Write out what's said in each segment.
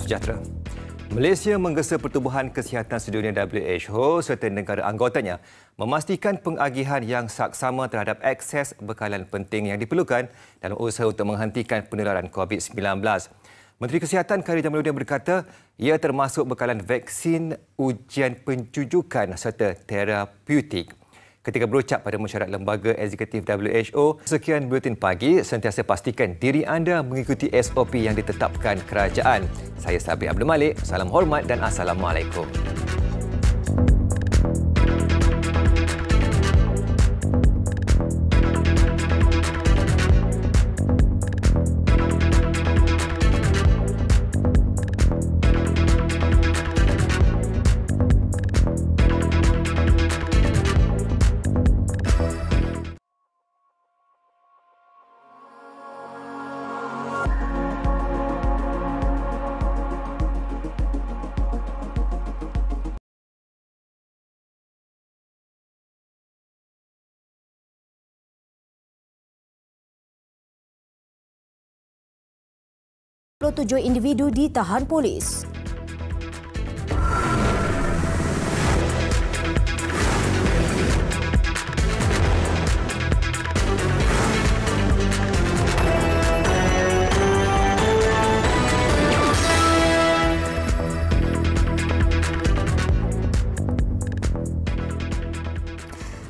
sejahtera. Malaysia menggesa Pertubuhan Kesihatan Sedunia WHO serta negara anggotanya memastikan pengagihan yang saksama terhadap akses bekalan penting yang diperlukan dalam usaha untuk menghentikan penularan COVID-19. Menteri Kesihatan Khairy Jamaluddin berkata ia termasuk bekalan vaksin, ujian pencujukan serta terapeutik. Ketika berucap pada mesyuarat Lembaga Eksekutif WHO, sekian buletin pagi, sentiasa pastikan diri anda mengikuti SOP yang ditetapkan kerajaan. Saya Sabri Abdul Malik, salam hormat dan Assalamualaikum. Tujuh individu ditahan polis.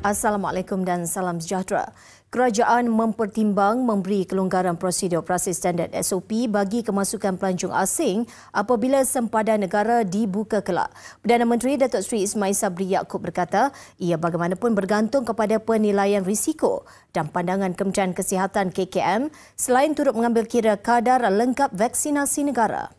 Assalamualaikum dan salam sejahtera. Kerajaan mempertimbang memberi kelonggaran prosedur operasi standard SOP bagi kemasukan pelancong asing apabila sempadan negara dibuka kelak. Perdana Menteri Datuk Seri Ismail Sabri Yaakob berkata, ia bagaimanapun bergantung kepada penilaian risiko dan pandangan Kementerian Kesihatan KKM selain turut mengambil kira kadar lengkap vaksinasi negara.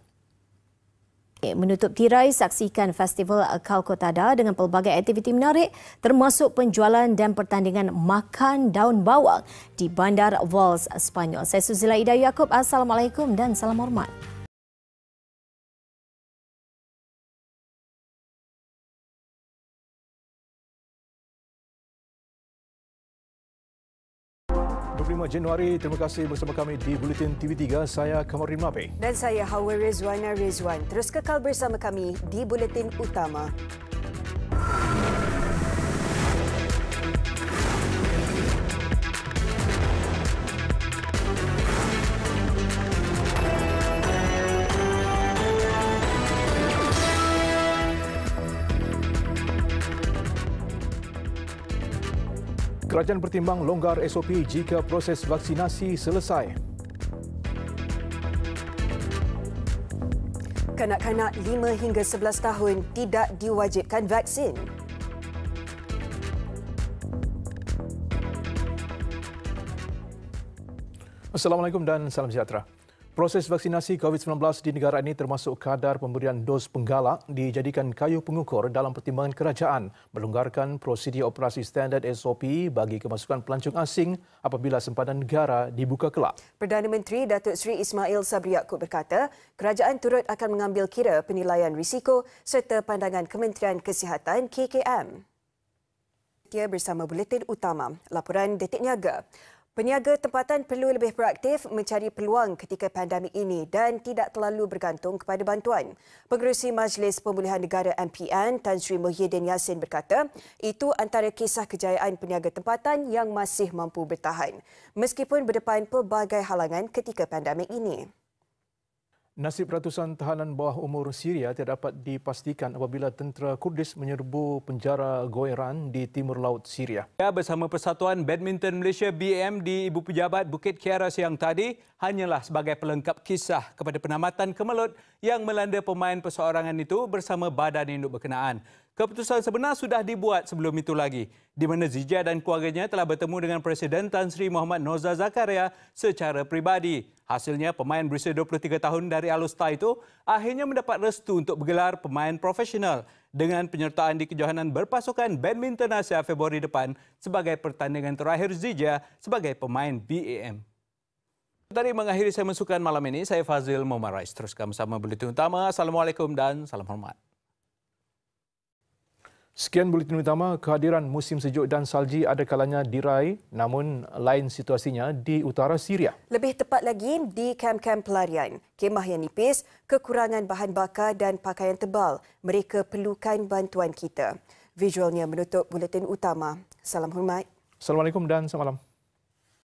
Menutup tirai, saksikan Festival Calcottada dengan pelbagai aktiviti menarik termasuk penjualan dan pertandingan makan daun bawang di Bandar Valls, Sepanyol. Saya Suzila Ida Yaakob. Assalamualaikum dan salam hormat. Januari, terima kasih bersama kami di Buletin TV3. Saya Kamarin Mape. Dan saya Hawa Rizwana Rizwan. Terus kekal bersama kami di Buletin Utama. Kerajaan bertimbang longgar SOP jika proses vaksinasi selesai. Kanak-kanak 5 hingga 11 tahun tidak diwajibkan vaksin. Assalamualaikum dan salam sejahtera. Proses vaksinasi COVID-19 di negara ini termasuk kadar pemberian dos penggalak dijadikan kayu pengukur dalam pertimbangan kerajaan melonggarkan prosedur operasi standard SOP bagi kemasukan pelancong asing apabila sempadan negara dibuka kelak. Perdana Menteri Datuk Seri Ismail Sabri Yaakob berkata, kerajaan turut akan mengambil kira penilaian risiko serta pandangan Kementerian Kesihatan KKM. Bersama Buletin Utama, laporan Detik Niaga. Peniaga tempatan perlu lebih proaktif mencari peluang ketika pandemik ini dan tidak terlalu bergantung kepada bantuan. Pengerusi Majlis Pemulihan Negara MPN Tan Sri Muhyiddin Yassin berkata, itu antara kisah kejayaan peniaga tempatan yang masih mampu bertahan meskipun berdepan pelbagai halangan ketika pandemik ini. Nasib ratusan tahanan bawah umur Syria tidak dapat dipastikan apabila tentera Kurdis menyerbu penjara Goiran di timur laut Syria. Bersama Persatuan Badminton Malaysia BAM di Ibu Pejabat Bukit Kiara siang tadi hanyalah sebagai pelengkap kisah kepada penamatan kemelut yang melanda pemain perseorangan itu bersama badan induk berkenaan. Keputusan sebenar sudah dibuat sebelum itu lagi, di mana Zija dan keluarganya telah bertemu dengan Presiden Tan Sri Muhammad Nozar Zakaria secara peribadi. Hasilnya, pemain berusia 23 tahun dari Alustar itu akhirnya mendapat restu untuk bergelar pemain profesional dengan penyertaan di kejohanan berpasukan Badminton Asia Februari depan sebagai pertandingan terakhir Zija sebagai pemain BAM. Tadi mengakhiri saya mensukan malam ini, saya Fazil Momarais. Teruskan bersama Buletin Utama. Assalamualaikum dan salam hormat. Sekian buletin utama. Kehadiran musim sejuk dan salji ada kalanya diraih, namun lain situasinya di utara Syria. Lebih tepat lagi di kem-kem pelarian. Kemah yang nipis, kekurangan bahan bakar dan pakaian tebal. Mereka perlukan bantuan kita. Visualnya menutup buletin utama. Salam hormat. Assalamualaikum dan selamat malam.